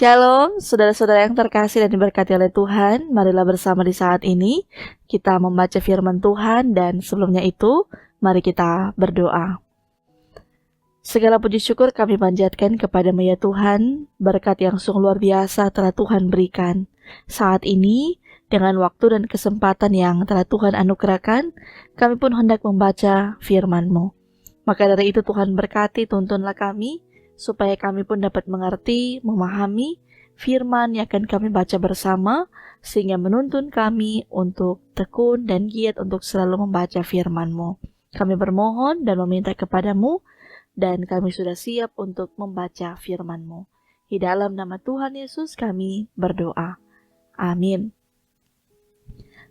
Shalom, saudara-saudara yang terkasih dan diberkati oleh Tuhan. Marilah bersama di saat ini kita membaca firman Tuhan, dan sebelumnya itu mari kita berdoa. Segala puji syukur kami panjatkan kepada-Mu ya Tuhan, berkat yang sungguh luar biasa telah Tuhan berikan. Saat ini, dengan waktu dan kesempatan yang telah Tuhan anugerahkan, kami pun hendak membaca firman-Mu. Maka dari itu Tuhan berkati, tuntunlah kami, supaya kami pun dapat mengerti, memahami firman yang akan kami baca bersama, sehingga menuntun kami untuk tekun dan giat untuk selalu membaca firman-Mu. Kami bermohon dan meminta kepada-Mu, dan kami sudah siap untuk membaca firman-Mu. Di dalam nama Tuhan Yesus kami berdoa. Amin.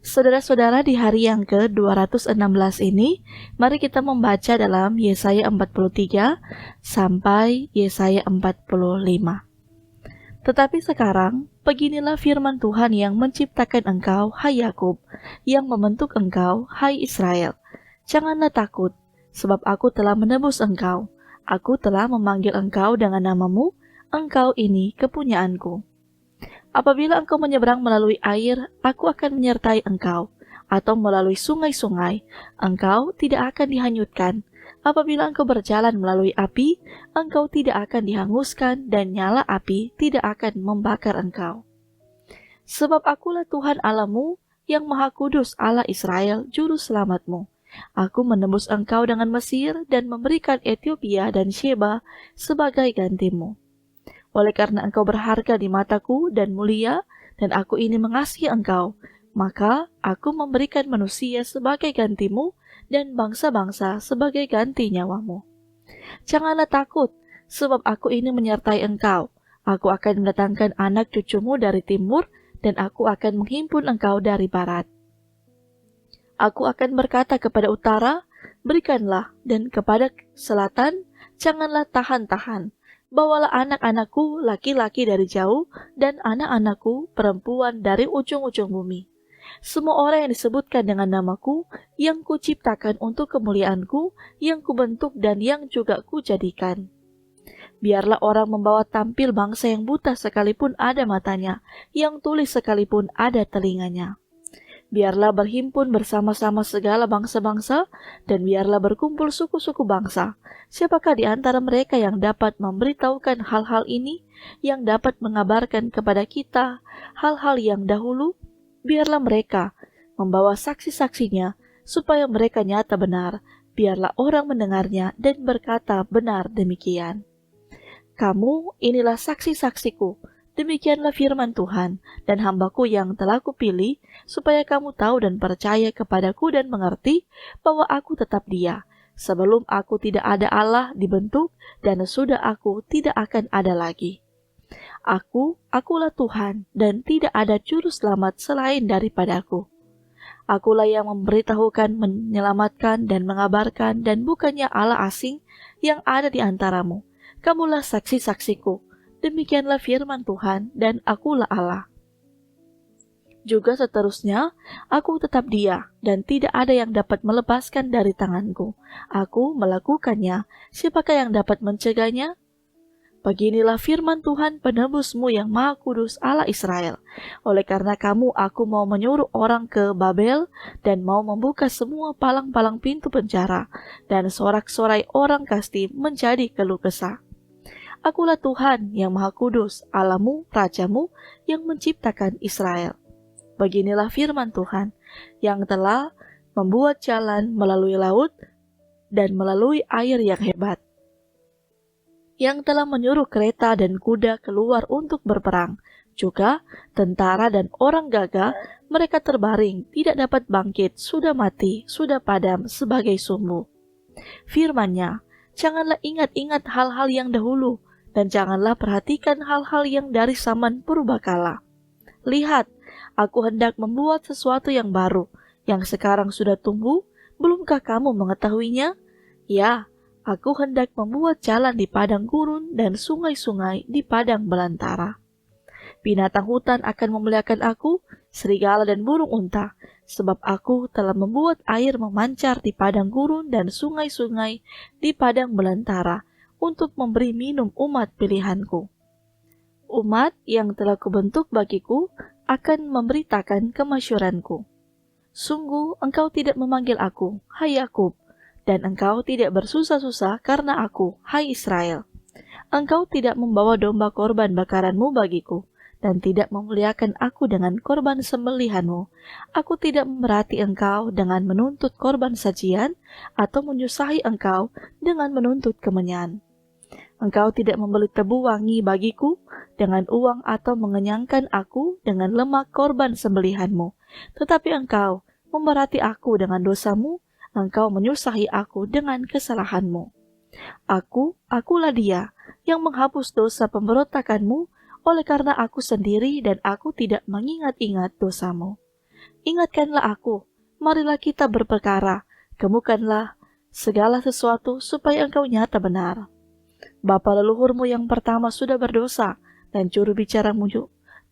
Saudara-saudara, di hari yang ke-216 ini, mari kita membaca dalam Yesaya 43 sampai Yesaya 45. Tetapi sekarang, beginilah firman Tuhan yang menciptakan engkau, hai Yakub, yang membentuk engkau, hai Israel. Janganlah takut, sebab aku telah menebus engkau. Aku telah memanggil engkau dengan namamu, engkau ini kepunyaanku. Apabila engkau menyeberang melalui air, aku akan menyertai engkau, atau melalui sungai-sungai, engkau tidak akan dihanyutkan. Apabila engkau berjalan melalui api, engkau tidak akan dihanguskan, dan nyala api tidak akan membakar engkau. Sebab akulah Tuhan Allahmu, yang Maha Kudus, Allah Israel, Juru Selamatmu. Aku menembus engkau dengan Mesir, dan memberikan Ethiopia dan Sheba sebagai gantimu. Oleh karena engkau berharga di mataku dan mulia, dan aku ini mengasihi engkau, maka aku memberikan manusia sebagai gantimu, dan bangsa-bangsa sebagai ganti nyawamu. Janganlah takut, sebab aku ini menyertai engkau. Aku akan mendatangkan anak cucumu dari timur, dan aku akan menghimpun engkau dari barat. Aku akan berkata kepada utara, berikanlah, dan kepada selatan, janganlah tahan-tahan. Bawalah anak-anakku laki-laki dari jauh, dan anak-anakku perempuan dari ujung-ujung bumi. Semua orang yang disebutkan dengan namaku, yang kuciptakan untuk kemuliaanku, yang kubentuk dan yang juga kujadikan. Biarlah orang membawa tampil bangsa yang buta sekalipun ada matanya, yang tuli sekalipun ada telinganya. Biarlah berhimpun bersama-sama segala bangsa-bangsa, dan biarlah berkumpul suku-suku bangsa. Siapakah di antara mereka yang dapat memberitahukan hal-hal ini, yang dapat mengabarkan kepada kita hal-hal yang dahulu? Biarlah mereka membawa saksi-saksinya, supaya mereka nyata benar. Biarlah orang mendengarnya dan berkata benar demikian. Kamu inilah saksi-saksiku. Demikianlah firman Tuhan, dan hambaku yang telah kupilih, supaya kamu tahu dan percaya kepadaku dan mengerti bahwa aku tetap Dia. Sebelum aku tidak ada Allah dibentuk, dan sudah aku tidak akan ada lagi. Akulah Tuhan, dan tidak ada juru selamat selain daripadaku. Akulah yang memberitahukan, menyelamatkan, dan mengabarkan, dan bukannya Allah asing yang ada di antaramu. Kamulah saksi-saksiku. Demikianlah firman Tuhan, dan akulah Allah. Juga seterusnya, aku tetap Dia, dan tidak ada yang dapat melepaskan dari tanganku. Aku melakukannya, siapakah yang dapat mencegahnya? Beginilah firman Tuhan penebusmu yang Maha Kudus, Allah Israel. Oleh karena kamu, aku mau menyuruh orang ke Babel, dan mau membuka semua palang-palang pintu penjara, dan sorak-sorai orang Kastim menjadi keluh kesah. Akulah Tuhan yang Maha Kudus, Allahmu, Rajamu, yang menciptakan Israel. Beginilah firman Tuhan, yang telah membuat jalan melalui laut dan melalui air yang hebat, yang telah menyuruh kereta dan kuda keluar untuk berperang. Juga tentara dan orang gagah, mereka terbaring, tidak dapat bangkit, sudah mati, sudah padam sebagai sumbu. Firman-Nya, janganlah ingat-ingat hal-hal yang dahulu, dan janganlah perhatikan hal-hal yang dari zaman purbakala. Lihat, aku hendak membuat sesuatu yang baru, yang sekarang sudah tumbuh, belumkah kamu mengetahuinya? Ya, aku hendak membuat jalan di padang gurun dan sungai-sungai di padang belantara. Binatang hutan akan memuliakan aku, serigala dan burung unta, sebab aku telah membuat air memancar di padang gurun dan sungai-sungai di padang belantara, untuk memberi minum umat pilihanku. umat yang telah kubentuk bagiku akan memberitakan kemasyhuranku. Sungguh engkau tidak memanggil aku, hai Yakub, dan engkau tidak bersusah-susah karena aku, hai Israel. Engkau tidak membawa domba korban bakaranmu bagiku, dan tidak memuliakan aku dengan korban sembelihanmu. Aku tidak memerhati engkau dengan menuntut korban sajian, atau menyusahi engkau dengan menuntut kemenyan. Engkau tidak membeli tebu wangi bagiku dengan uang atau mengenyangkan aku dengan lemak korban sembelihanmu. Tetapi engkau memerhati aku dengan dosamu, engkau menyusahi aku dengan kesalahanmu. Akulah dia yang menghapus dosa pemberontakanmu, oleh karena aku sendiri dan aku tidak mengingat-ingat dosamu. Ingatkanlah aku, marilah kita berperkara, kemukanlah segala sesuatu supaya engkau nyata benar. Bapa leluhurmu yang pertama sudah berdosa, dan juru bicaramu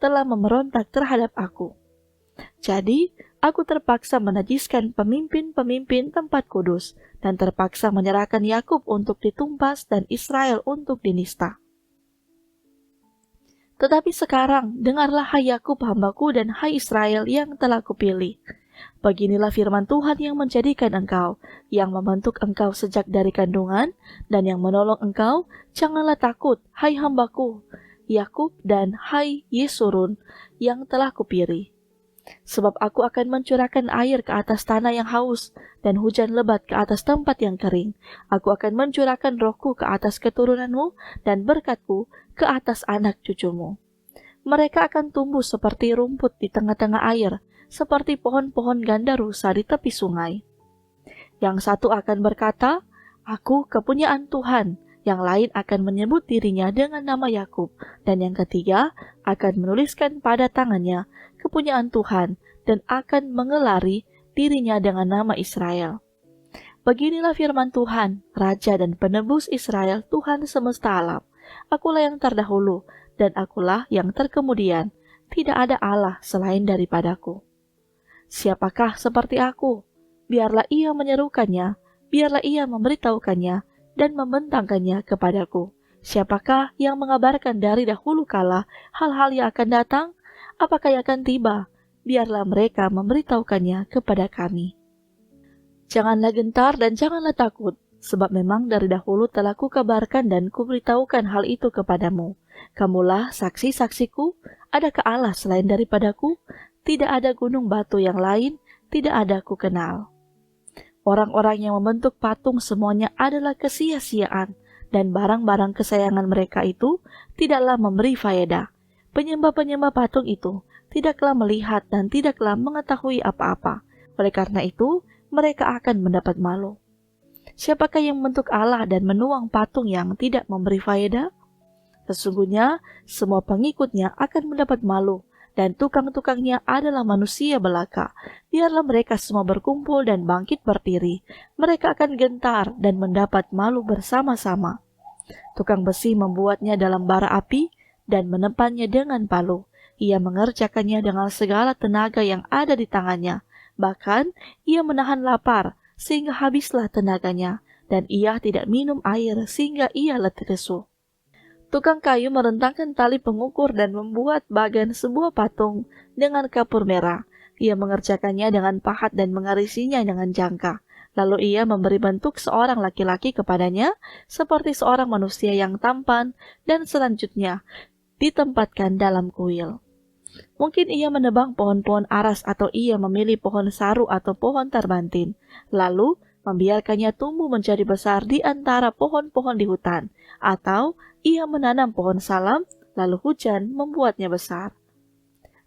telah memberontak terhadap aku. Jadi, aku terpaksa menajiskan pemimpin-pemimpin tempat kudus, dan terpaksa menyerahkan Yakub untuk ditumpas dan Israel untuk dinista. Tetapi sekarang, dengarlah hai Yakub hambaku dan hai Israel yang telah kupilih. Beginilah firman Tuhan yang menjadikan engkau, yang membentuk engkau sejak dari kandungan, dan yang menolong engkau. Janganlah takut, hai hambaku Yakub dan hai Yesurun yang telah kupilih. Sebab aku akan mencurahkan air ke atas tanah yang haus, dan hujan lebat ke atas tempat yang kering. Aku akan mencurahkan rohku ke atas keturunanmu, dan berkatku ke atas anak cucumu. Mereka akan tumbuh seperti rumput di tengah-tengah air, seperti pohon-pohon gandarusa di tepi sungai. Yang satu akan berkata, aku kepunyaan Tuhan. Yang lain akan menyebut dirinya dengan nama Yakub, dan yang ketiga akan menuliskan pada tangannya kepunyaan Tuhan, dan akan mengelari dirinya dengan nama Israel. Beginilah firman Tuhan, Raja dan Penebus Israel, Tuhan semesta alam. Akulah yang terdahulu, dan akulah yang terkemudian. Tidak ada Allah selain daripadaku. Siapakah seperti aku? Biarlah ia menyerukannya, biarlah ia memberitahukannya, dan membentangkannya kepadaku. Siapakah yang mengabarkan dari dahulu kala hal-hal yang akan datang? Apakah yang akan tiba? Biarlah mereka memberitahukannya kepada kami. Janganlah gentar dan janganlah takut, sebab memang dari dahulu telah kukabarkan dan kuberitahukan hal itu kepadamu. Kamulah saksi-saksiku, adakah Allah selain daripadaku? Tidak ada gunung batu yang lain, tidak ada ku kenal. Orang-orang yang membentuk patung semuanya adalah kesia-siaan, dan barang-barang kesayangan mereka itu tidaklah memberi faedah. Penyembah-penyembah patung itu tidaklah melihat dan tidaklah mengetahui apa-apa. Oleh karena itu, mereka akan mendapat malu. Siapakah yang membentuk Allah dan menuang patung yang tidak memberi faedah? Sesungguhnya, semua pengikutnya akan mendapat malu, dan tukang-tukangnya adalah manusia belaka. Biarlah mereka semua berkumpul dan bangkit berdiri. Mereka akan gentar dan mendapat malu bersama-sama. Tukang besi membuatnya dalam bara api dan menempannya dengan palu. Ia mengerjakannya dengan segala tenaga yang ada di tangannya. Bahkan ia menahan lapar sehingga habislah tenaganya, dan ia tidak minum air sehingga ia letih lesu. Tukang kayu merentangkan tali pengukur dan membuat bagan sebuah patung dengan kapur merah. Ia mengerjakannya dengan pahat dan mengarisinya dengan jangka. Lalu ia memberi bentuk seorang laki-laki kepadanya seperti seorang manusia yang tampan, dan selanjutnya ditempatkan dalam kuil. Mungkin ia menebang pohon-pohon aras, atau ia memilih pohon saru atau pohon tarbantin, lalu membiarkannya tumbuh menjadi besar di antara pohon-pohon di hutan, atau ia menanam pohon salam, lalu hujan membuatnya besar.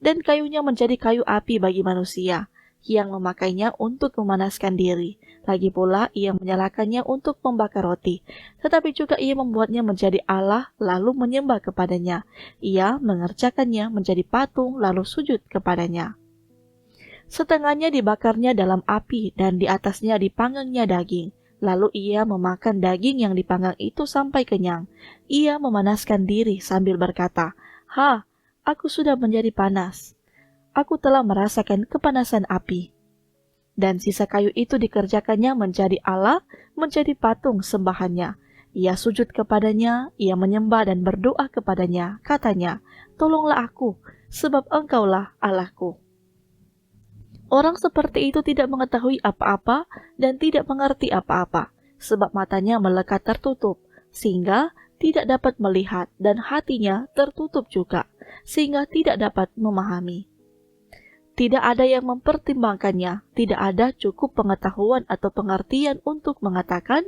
Dan kayunya menjadi kayu api bagi manusia, yang memakainya untuk memanaskan diri. Lagi pula ia menyalakannya untuk membakar roti, tetapi juga ia membuatnya menjadi Allah, lalu menyembah kepadanya. Ia mengerjakannya menjadi patung, lalu sujud kepadanya. Setengahnya dibakarnya dalam api, dan di atasnya dipanggangnya daging. Lalu ia memakan daging yang dipanggang itu sampai kenyang. Ia memanaskan diri sambil berkata, "Ha, aku sudah menjadi panas. Aku telah merasakan kepanasan api." Dan sisa kayu itu dikerjakannya menjadi Allah, menjadi patung sembahannya. Ia sujud kepadanya, ia menyembah dan berdoa kepadanya. Katanya, "Tolonglah aku, sebab Engkaulah Allahku." Orang seperti itu tidak mengetahui apa-apa dan tidak mengerti apa-apa, sebab matanya melekat tertutup, sehingga tidak dapat melihat, dan hatinya tertutup juga, sehingga tidak dapat memahami. Tidak ada yang mempertimbangkannya, tidak ada cukup pengetahuan atau pengertian untuk mengatakan,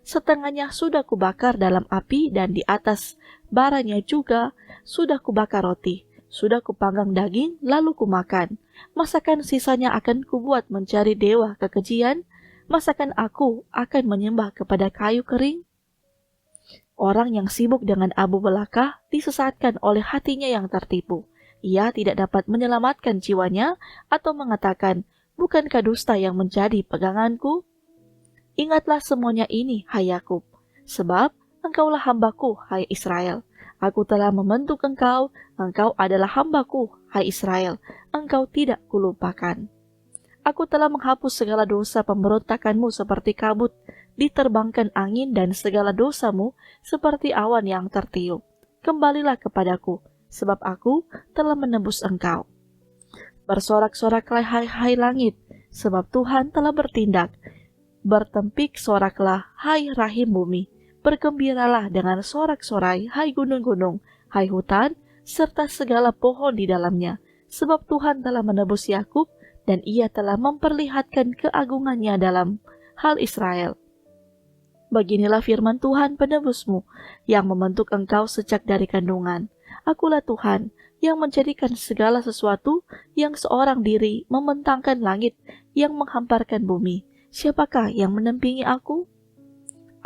"Setengahnya sudah kubakar dalam api, dan di atas baranya juga sudah kubakar roti, sudah kupanggang daging, lalu kumakan. Masakan sisanya akan kubuat mencari dewa kekejian? Masakan aku akan menyembah kepada kayu kering?" Orang yang sibuk dengan abu belaka disesatkan oleh hatinya yang tertipu. Ia tidak dapat menyelamatkan jiwanya atau mengatakan, "Bukankah dusta yang menjadi peganganku?" Ingatlah semuanya ini, hai Yakub, sebab engkaulah hambaku, hai Israel. Aku telah membentuk engkau adalah hambaku, hai Israel, engkau tidak kulupakan. Aku telah menghapus segala dosa pemberontakanmu seperti kabut diterbangkan angin, dan segala dosamu seperti awan yang tertiup. Kembalilah kepadaku, sebab aku telah menebus engkau. Bersorak-soraklah hai langit, sebab Tuhan telah bertindak. Bertempik soraklah hai rahim bumi. Bergembiralah dengan sorak-sorai hai gunung-gunung, hai hutan, serta segala pohon di dalamnya. Sebab Tuhan telah menebus Yakub, dan ia telah memperlihatkan keagungannya dalam hal Israel. Beginilah firman Tuhan penebusmu, yang membentuk engkau sejak dari kandungan. Akulah Tuhan, yang menjadikan segala sesuatu, yang seorang diri membentangkan langit, yang menghamparkan bumi. Siapakah yang menempingi aku?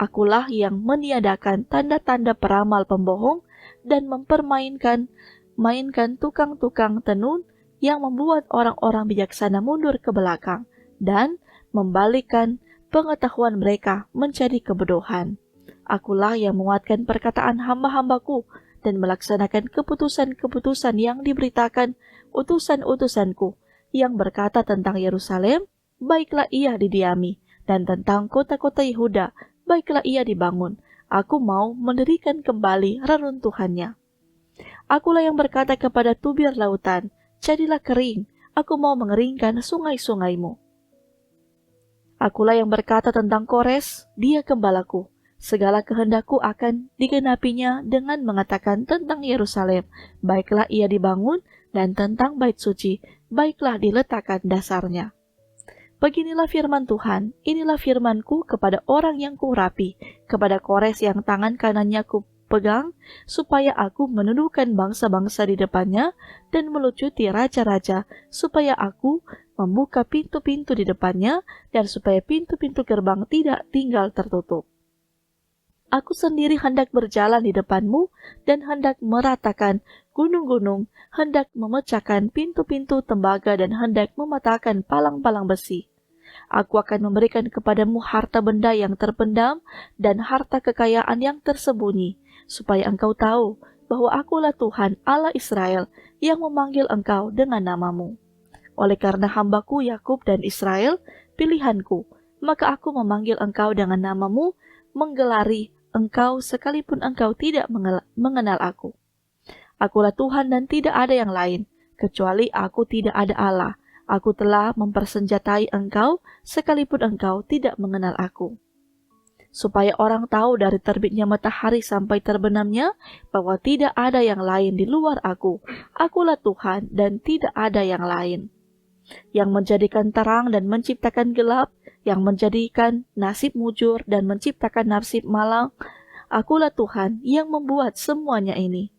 Akulah yang meniadakan tanda-tanda peramal pembohong, dan mainkan tukang-tukang tenun, yang membuat orang-orang bijaksana mundur ke belakang, dan membalikkan pengetahuan mereka menjadi kebodohan. Akulah yang menguatkan perkataan hamba-hambaku, dan melaksanakan keputusan-keputusan yang diberitakan utusan-utusanku, yang berkata tentang Yerusalem, baiklah ia didiami, dan tentang kota-kota Yehuda, baiklah ia dibangun. Aku mau mendirikan kembali reruntuhannya. Akulah yang berkata kepada tubir lautan, jadilah kering, aku mau mengeringkan sungai-sungaimu. Akulah yang berkata tentang Kores, dia gembalaku. Segala kehendakku akan digenapinya dengan mengatakan tentang Yerusalem, baiklah ia dibangun, dan tentang bait suci, baiklah diletakkan dasarnya. Beginilah firman Tuhan, inilah firmanku kepada orang yang kurapi, kepada Kores yang tangan kanannya kupegang, supaya aku menundukkan bangsa-bangsa di depannya, dan melucuti raja-raja, supaya aku membuka pintu-pintu di depannya, dan supaya pintu-pintu gerbang tidak tinggal tertutup. Aku sendiri hendak berjalan di depanmu, dan hendak meratakan gunung-gunung, hendak memecahkan pintu-pintu tembaga, dan hendak mematahkan palang-palang besi. Aku akan memberikan kepadamu harta benda yang terpendam, dan harta kekayaan yang tersembunyi, supaya engkau tahu bahwa akulah Tuhan Allah Israel, yang memanggil engkau dengan namamu. Oleh karena hambaku Yakub dan Israel, pilihanku, maka aku memanggil engkau dengan namamu, menggelari engkau sekalipun engkau tidak mengenal aku. Akulah Tuhan dan tidak ada yang lain, kecuali aku tidak ada Allah. Aku telah mempersenjatai engkau sekalipun engkau tidak mengenal aku. Supaya orang tahu dari terbitnya matahari sampai terbenamnya, bahwa tidak ada yang lain di luar aku. Akulah Tuhan dan tidak ada yang lain. Yang menjadikan terang dan menciptakan gelap, yang menjadikan nasib mujur dan menciptakan nasib malang, akulah Tuhan yang membuat semuanya ini.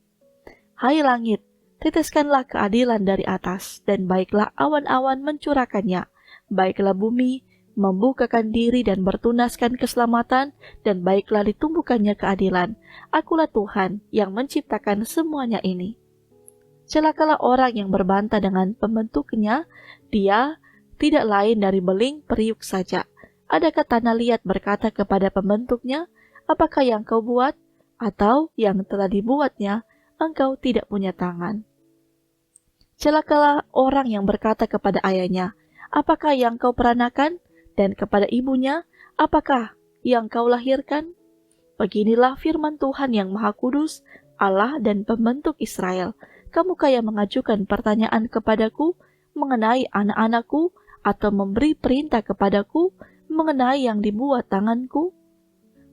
Hai langit, teteskanlah keadilan dari atas, dan baiklah awan-awan mencurahkannya. Baiklah bumi membukakan diri dan bertunaskan keselamatan, dan baiklah ditumbuhkannya keadilan. Akulah Tuhan yang menciptakan semuanya ini. Celakalah orang yang berbantah dengan pembentuknya, dia tidak lain dari beling periuk saja. Adakah tanah liat berkata kepada pembentuknya, apakah yang kau buat? Atau yang telah dibuatnya, engkau tidak punya tangan. Celakalah orang yang berkata kepada ayahnya, apakah yang kau peranakan? Dan kepada ibunya, apakah yang kau lahirkan? Beginilah firman Tuhan yang Maha Kudus, Allah dan Pembentuk Israel. Kamukah yang mengajukan pertanyaan kepadaku mengenai anak-anakku, atau memberi perintah kepadaku mengenai yang dibuat tanganku?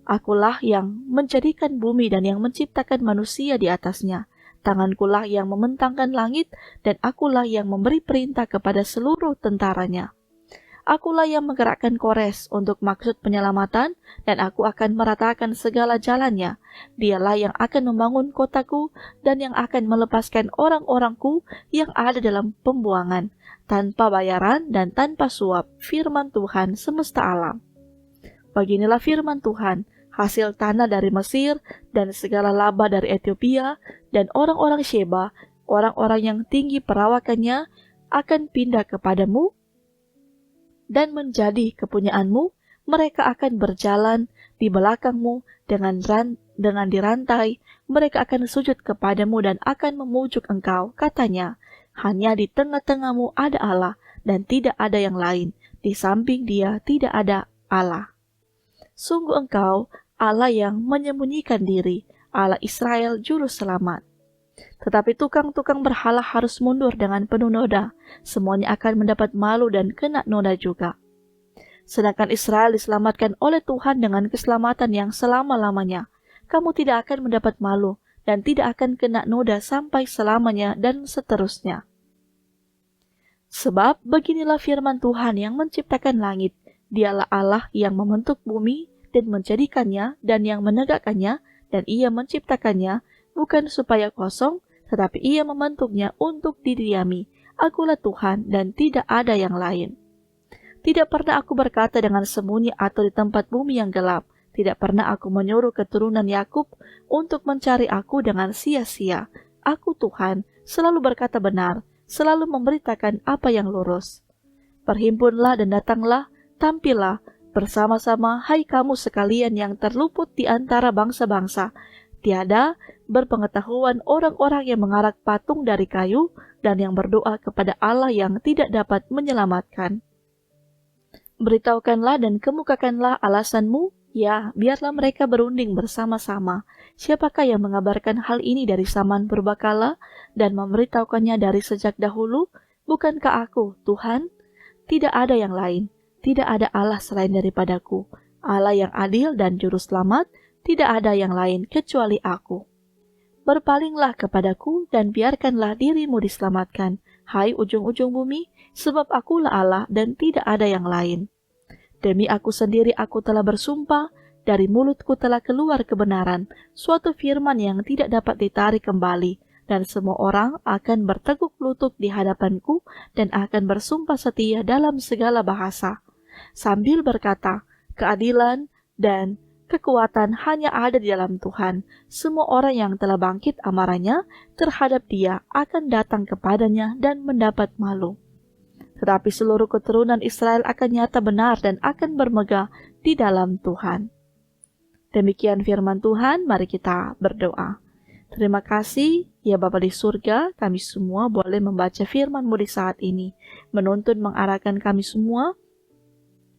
Akulah yang menjadikan bumi dan yang menciptakan manusia di atasnya. Tangankulah yang membentangkan langit, dan akulah yang memberi perintah kepada seluruh tentaranya. Akulah yang menggerakkan Kores untuk maksud penyelamatan, dan aku akan meratakan segala jalannya. Dialah yang akan membangun kotaku, dan yang akan melepaskan orang-orangku yang ada dalam pembuangan, tanpa bayaran dan tanpa suap, firman Tuhan semesta alam. Beginilah firman Tuhan, hasil tanah dari Mesir, dan segala laba dari Ethiopia, dan orang-orang Sheba, orang-orang yang tinggi perawakannya, akan pindah kepadamu, dan menjadi kepunyaanmu. Mereka akan berjalan di belakangmu dengan dirantai. Mereka akan sujud kepadamu dan akan memujuk engkau. Katanya, hanya di tengah-tengahmu ada Allah, dan tidak ada yang lain. Di samping Dia tidak ada Allah. Sungguh engkau Allah yang menyembunyikan diri, Allah Israel juru selamat. Tetapi tukang-tukang berhala harus mundur dengan penuh noda. Semuanya akan mendapat malu dan kena noda juga. Sedangkan Israel diselamatkan oleh Tuhan dengan keselamatan yang selama-lamanya. Kamu tidak akan mendapat malu dan tidak akan kena noda sampai selamanya dan seterusnya. Sebab beginilah firman Tuhan yang menciptakan langit. Dialah Allah yang membentuk bumi dan menjadikannya dan yang menegakkannya, dan Ia menciptakannya bukan supaya kosong, tetapi Ia membentuknya untuk didiami. Akulah Tuhan dan tidak ada yang lain. Tidak pernah aku berkata dengan sembunyi atau di tempat bumi yang gelap. Tidak pernah aku menyuruh keturunan Yakub untuk mencari aku dengan sia-sia. Aku Tuhan, selalu berkata benar, selalu memberitakan apa yang lurus. Perhimpunlah dan datanglah, tampillah, bersama-sama hai kamu sekalian yang terluput di antara bangsa-bangsa. Tiada berpengetahuan orang-orang yang mengarak patung dari kayu dan yang berdoa kepada Allah yang tidak dapat menyelamatkan. Beritahukanlah dan kemukakanlah alasanmu, ya, biarlah mereka berunding bersama-sama. Siapakah yang mengabarkan hal ini dari zaman purbakala dan memberitahukannya dari sejak dahulu? Bukankah aku, Tuhan? Tidak ada yang lain, tidak ada Allah selain daripadaku. Allah yang adil dan juru selamat, tidak ada yang lain kecuali aku. Berpalinglah kepadaku dan biarkanlah dirimu diselamatkan, hai ujung-ujung bumi, sebab akulah Allah dan tidak ada yang lain. Demi aku sendiri aku telah bersumpah, dari mulutku telah keluar kebenaran, suatu firman yang tidak dapat ditarik kembali, dan semua orang akan berteguk lutut di hadapanku dan akan bersumpah setia dalam segala bahasa, sambil berkata, keadilan dan kekuatan hanya ada di dalam Tuhan. Semua orang yang telah bangkit amarahnya terhadap Dia akan datang kepadanya dan mendapat malu. Tetapi seluruh keturunan Israel akan nyata benar dan akan bermegah di dalam Tuhan. Demikian firman Tuhan, mari kita berdoa. Terima kasih, ya Bapa di surga, kami semua boleh membaca firman-Mu di saat ini, menuntun mengarahkan kami semua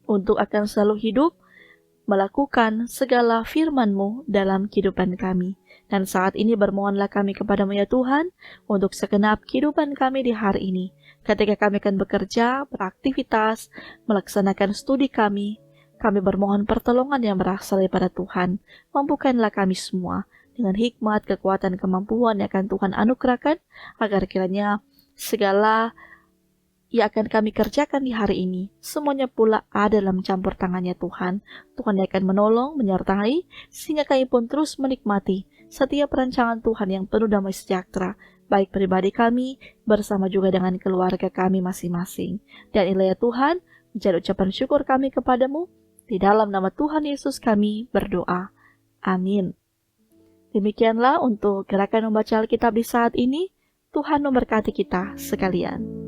untuk akan selalu hidup melakukan segala firman-Mu dalam kehidupan kami. Dan saat ini bermohonlah kami kepadamu ya Tuhan, untuk segenap kehidupan kami di hari ini. Ketika kami akan bekerja, beraktivitas, melaksanakan studi kami bermohon pertolongan yang berasal daripada Tuhan. Mampukanlah kami semua dengan hikmat, kekuatan, kemampuan yang akan Tuhan anugerahkan, agar kiranya segala yang akan kami kerjakan di hari ini, semuanya pula ada dalam campur tangannya Tuhan. Tuhan yang akan menolong, menyertai, sehingga kami pun terus menikmati setiap perancangan Tuhan yang penuh damai sejahtera, baik pribadi kami, bersama juga dengan keluarga kami masing-masing. Dan inilah ya Tuhan, menjadi ucapan syukur kami kepadamu, di dalam nama Tuhan Yesus kami berdoa. Amin. Demikianlah untuk gerakan membaca Alkitab di saat ini. Tuhan memberkati kita sekalian.